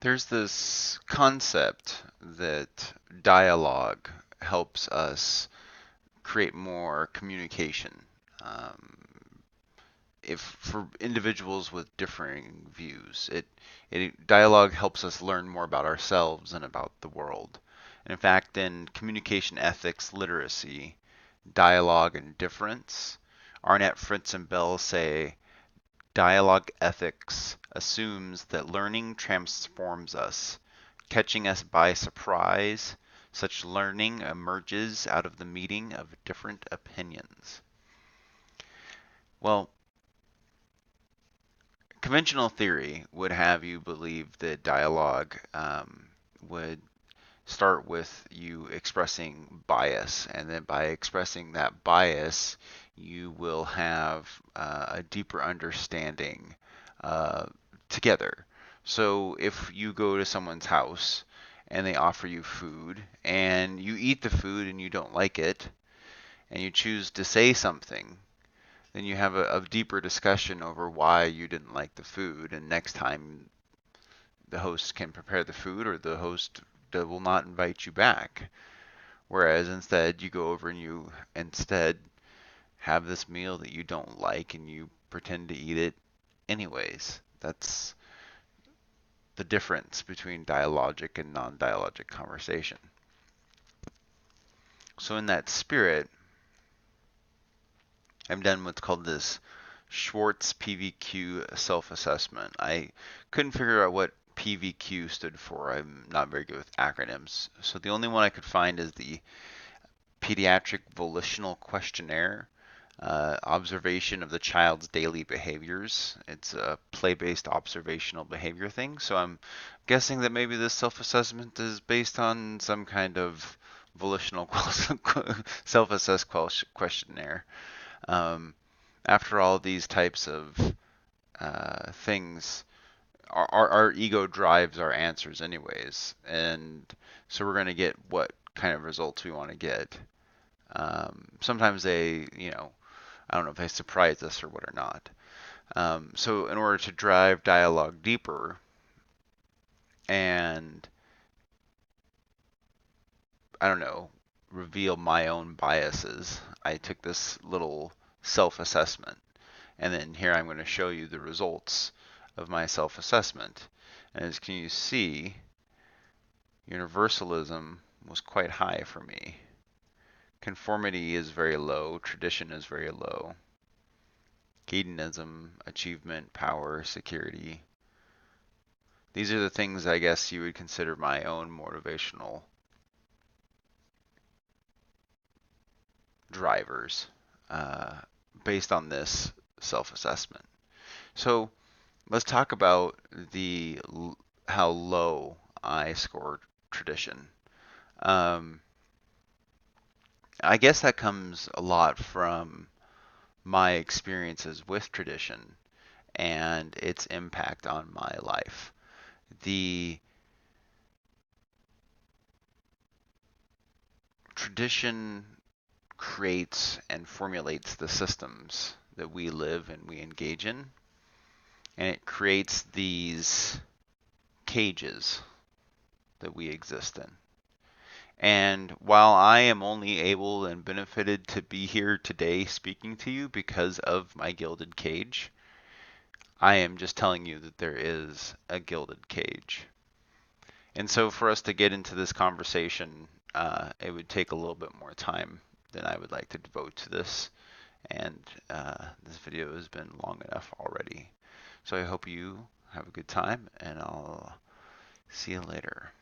There's this concept that dialogue helps us create more communication. Um, if for individuals with differing views, it dialogue helps us learn more about ourselves and about the world. And in fact, in communication ethics literacy, dialogue and difference, Arnet, Fritz, and Bell say dialogue ethics assumes that learning transforms us, catching us by surprise. Such learning emerges out of the meeting of different opinions. Well, conventional theory would have you believe that dialogue would start with you expressing bias, and then by expressing that bias, you will have a deeper understanding uh, together. So if you go to someone's house and they offer you food, and you eat the food and you don't like it, and you choose to say something, then you have a deeper discussion over why you didn't like the food, and next time the host can prepare the food, or the host will not invite you back. Whereas instead, you go over and you instead have this meal that you don't like and you pretend to eat it anyways. That's the difference between dialogic and non-dialogic conversation. So in that spirit, I've done what's called this Schwartz PVQ self-assessment. I couldn't figure out what PVQ stood for. I'm not very good with acronyms. So the only one I could find is the Pediatric Volitional Questionnaire, observation of the child's daily behaviors. It's a play-based observational behavior thing. So I'm guessing that maybe this self-assessment is based on some kind of volitional self-assessed questionnaire. Um, After all, these types of things, our ego drives our answers anyways, and so we're going to get what kind of results we want to get. Sometimes they, I don't know if they surprise us or what or not. So in order to drive dialogue deeper and, I don't know, reveal my own biases, I took this little self-assessment. And then here I'm going to show you the results of my self-assessment. And as can you see, universalism was quite high for me. Conformity is very low, tradition is very low. Hedonism, achievement, power, security. These are the things I guess you would consider my own motivational drivers uh, based on this self-assessment. So let's talk about the how low I score tradition. Um, I guess that comes a lot from my experiences with tradition and its impact on my life. The tradition creates and formulates the systems that we live and we engage in, and it creates these cages that we exist in. And while I am only able and benefited to be here today speaking to you because of my gilded cage, I am just telling you that there is a gilded cage. And so for us to get into this conversation, it would take a little bit more time than I would like to devote to this. And this video has been long enough already. So I hope you have a good time, and I'll see you later.